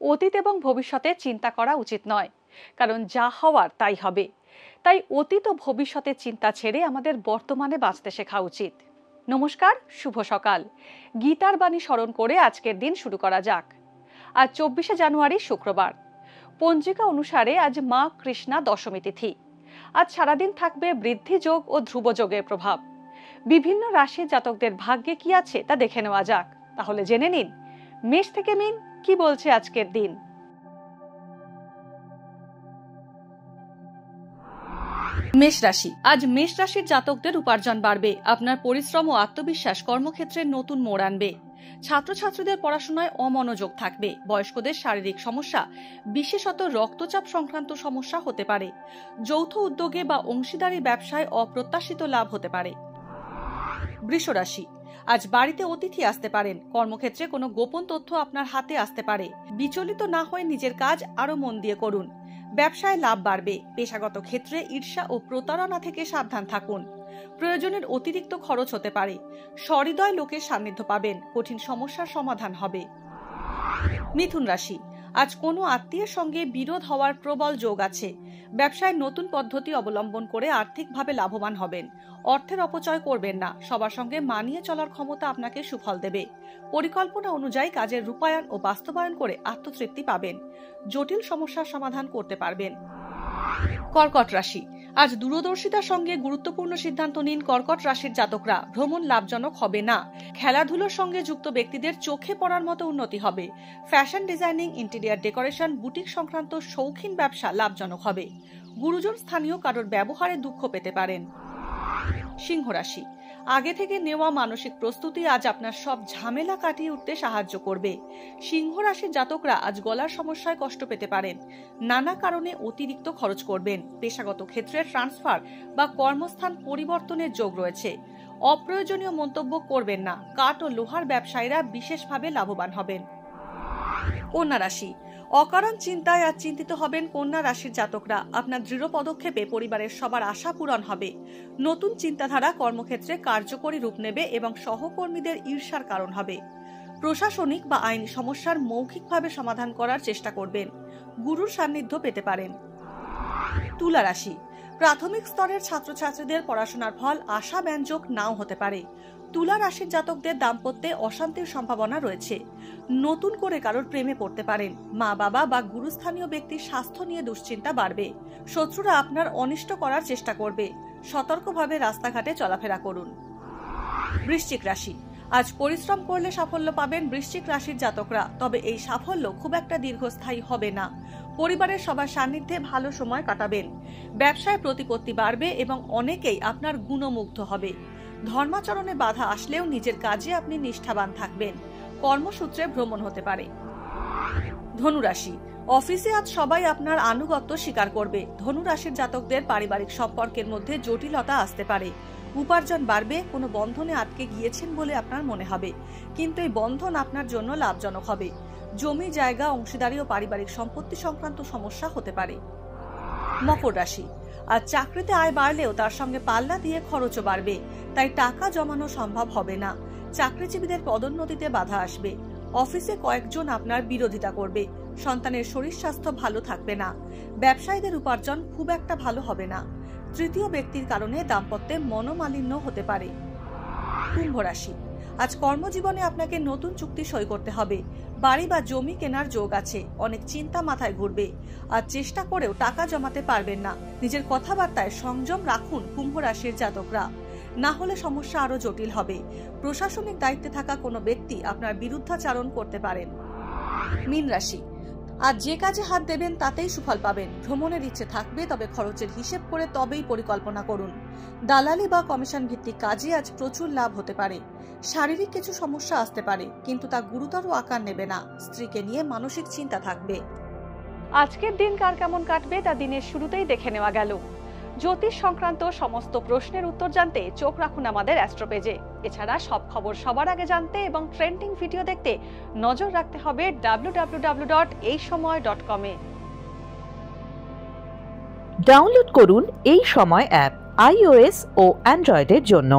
অতীত এবং ভবিষ্যতে চিন্তা করা উচিত নয়, কারণ যা হওয়ার তাই হবে। তাই অতীত ও ভবিষ্যতের চিন্তা ছেড়ে আমাদের বর্তমানে বাঁচতে শেখা উচিত। নমস্কার, শুভ সকাল। গীতার বাণী স্মরণ করে আজকের দিন শুরু করা যাক। আজ 24শে জানুয়ারি, শুক্রবার। পঞ্জিকা অনুসারে আজ মা কৃষ্ণা দশমী তিথি। আজ সারাদিন থাকবে বৃদ্ধি যোগ ও ধ্রুব যোগের প্রভাব। বিভিন্ন রাশির জাতকদের ভাগ্যে কি আছে তা দেখে নেওয়া যাক। তাহলে জেনে নিন মেষ থেকে মিন কি বলছে আজকের দিন। মেষ রাশি। আজ মেষ রাশির জাতকদের উপার্জন বাড়বে। আপনার পরিশ্রম ও আত্মবিশ্বাস কর্মক্ষেত্রে নতুন মোড় আনবে। ছাত্রছাত্রীদের পড়াশোনায় অমনোযোগ থাকবে। বয়স্কদের শারীরিক সমস্যা, বিশেষত রক্তচাপ সংক্রান্ত সমস্যা হতে পারে। যৌথ উদ্যোগে বা অংশীদারি ব্যবসায় অপ্রত্যাশিত লাভ হতে পারে। বৃষ রাশি। আজ বাড়িতে অতিথি আসতে পারেন। কর্মক্ষেত্রে কোনো গোপন তথ্য আপনার হাতে আসতে পারে। বিচলিত না হয়ে নিজের কাজ আরো মন দিয়ে করুন। ব্যবসায় লাভ বাড়বে। পেশাগত ক্ষেত্রে ঈর্ষা ও প্রতারণা থেকে সাবধান থাকুন। প্রয়োজনের অতিরিক্ত খরচ হতে পারে। সহৃদয় লোকের সান্নিধ্য পাবেন। কঠিন সমস্যার সমাধান হবে। মিথুন রাশি। আজ কোনো আত্মীয়ের সঙ্গে বিরোধ হওয়ার প্রবল যোগ আছে। ব্যবসায় নতুন পদ্ধতি অবলম্বন করে আর্থিকভাবে লাভবান হবেন। অর্থের অপচয় করবেন না। সবার সঙ্গে মানিয়ে চলার ক্ষমতা আপনাকে সুফল দেবে। পরিকল্পনা অনুযায়ী কাজের রূপায়ণ ও বাস্তবায়ন করে আত্মতৃপ্তি পাবেন। জটিল সমস্যার সমাধান করতে পারবেন। কর্কট রাশি। আজ দূরদর্শিতার সঙ্গে গুরুত্বপূর্ণ সিদ্ধান্ত নিন। কর্কট রাশির জাতকরা ভ্রমণ লাভজনক হবে না। খেলাধুলোর সঙ্গে যুক্ত ব্যক্তিদের চোখে পড়ার মতো উন্নতি হবে। Fashion designing, interior decoration, boutique সংক্রান্ত শৌখিন ব্যবসা লাভজনক হবে। গুরুজন স্থানীয় কারোর ব্যবহারে দুঃখ পেতে পারেন। সিংহ রাশি। আগে থেকে নেওয়া মানসিক প্রস্তুতি আজ আপনার সব ঝামেলা কাটিয়ে উঠতে সাহায্য করবে। সিংহ রাশির জাতকরা আজ গলার সমস্যায় কষ্ট পেতে পারেন। নানা কারণে অতিরিক্ত খরচ করবেন। পেশাগত ক্ষেত্রে ট্রান্সফার বা কর্মস্থান পরিবর্তনের যোগ রয়েছে। অপ্রয়োজনীয় মন্তব্য করবেন না। কাঠ ও লোহার ব্যবসায়ীরা বিশেষভাবে লাভবান হবেন। কন্যা রাশি। অকারণ চিন্তায় আজ চিন্তিত হবেন কন্যা রাশির জাতকরা। আপনার দৃঢ় পদক্ষেপে পরিবারের সবার আশা পূরণ হবে। নতুন চিন্তাধারা কর্মক্ষেত্রে কার্যকরী রূপ নেবে এবং সহকর্মীদের ঈর্ষার কারণ হবে। প্রশাসনিক বা আইনি সমস্যার মৌখিকভাবে সমাধান করার চেষ্টা করবেন। গুরুর সান্নিধ্য পেতে পারেন। তুলা রাশি। প্রাথমিক স্তরের ছাত্রছাত্রীদের পড়াশোনার ফল আশাব্যঞ্জক নাও হতে পারে। তুলা রাশির জাতকদের দাম্পত্যে অশান্তির সম্ভাবনা রয়েছে। নতুন করে কারোর প্রেমে পড়তে পারেন। মা বাবা বা গুরুস্থানীয় ব্যক্তির স্বাস্থ্য নিয়ে দুশ্চিন্তা বাড়বে। শত্রুরা আপনার অনিষ্ট করার চেষ্টা করবে। সতর্কভাবে রাস্তাঘাটে চলাফেরা করুন। বৃশ্চিক রাশি। আজ পরিশ্রম করলে সাফল্য পাবেন বৃশ্চিক রাশির জাতকরা। তবে এই সাফল্য খুব একটা দীর্ঘস্থায়ী হবে না। পরিবারের সবার সান্নিধ্যে ভালো সময় কাটাবেন। ব্যবসায় প্রতিপত্তি বাড়বে এবং অনেকেই আপনার গুণমুগ্ধ হবে। ধর্মাচরণে বাধা আসলেও নিজের কাজে আপনি নিষ্ঠাবান থাকবেন। কর্মসূত্রে ভ্রমণ হতে পারে। ধনুরাশি। অফিসে আজ সবাই আপনার আনুগত্য স্বীকার করবে। ধনুরাশির জাতকদের পারিবারিক সম্পর্কের মধ্যে জটিলতা আসতে পারে। উপার্জন বাড়বে। কোনো বন্ধনে আটকে গিয়েছেন বলে আপনার মনে হবে, কিন্তু এই বন্ধন আপনার জন্য লাভজনক হবে। জমি জায়গা, অংশীদারি ও পারিবারিক সম্পত্তি সংক্রান্ত সমস্যা হতে পারে। মকর রাশি। আজ চাকরিতে আয় বাড়লেও তার সঙ্গে পাল্লা দিয়ে খরচও বাড়বে। তাই টাকা জমানো সম্ভব হবে না। চাকরিজীবীদের পদোন্নতিতে বাধা আসবে। অফিসে কয়েকজন আপনার বিরোধিতা করবে। সন্তানের শরীর স্বাস্থ্য ভালো থাকবে না। ব্যবসায়ীদের উপার্জন খুব একটা ভালো হবে না। তৃতীয় ব্যক্তির কারণে দাম্পত্যে মনোমালিন্য হতে পারে। কুম্ভ রাশি। আজ কর্মজীবনে আপনাকে নতুন চুক্তি সই করতে হবে। বাড়ি বা জমি কেনার যোগ আছে। অনেক চিন্তা মাথায় ঘুরবে। আজ চেষ্টা করেও টাকা জমাতে পারবেন না। নিজের কথাবার্তায় সংযম রাখুন কুম্ভ রাশির জাতকরা, না হলে সমস্যা আরো জটিল হবে। প্রশাসনিক দায়িত্বে থাকা কোনো ব্যক্তি আপনার বিরুদ্ধাচারণ করতে পারেন। মীন রাশি। আজ যে কাজে হাত দেবেন তাতেই সুফল পাবেন। ভ্রমণের ইচ্ছে থাকবে, তবে খরচের হিসেব করে তবেই পরিকল্পনা করুন। দালালি বা কমিশন ভিত্তিক কাজে আজ প্রচুর লাভ হতে পারে। শারীরিক কিছু সমস্যা আসতে পারে, কিন্তু তা গুরুতর আকার নেবে না। স্ত্রীকে নিয়ে মানসিক চিন্তা থাকবে। আজকের দিন কার কেমন কাটবে তা দিনের শুরুতেই দেখে নেওয়া গেল। জ্যোতিষ সংক্রান্ত সমস্ত প্রশ্নের উত্তর জানতে চোখ রাখুন আমাদের অ্যাস্ট্রো পেজে। এছাড়া সব খবর সবার আগে জানতে এবং ট্রেন্ডিং ভিডিও দেখতে নজর রাখতে হবে www.এইসময়.com এ। ডাউনলোড করুন এই সময় অ্যাপ iOS ও অ্যান্ড্রয়েডের জন্য।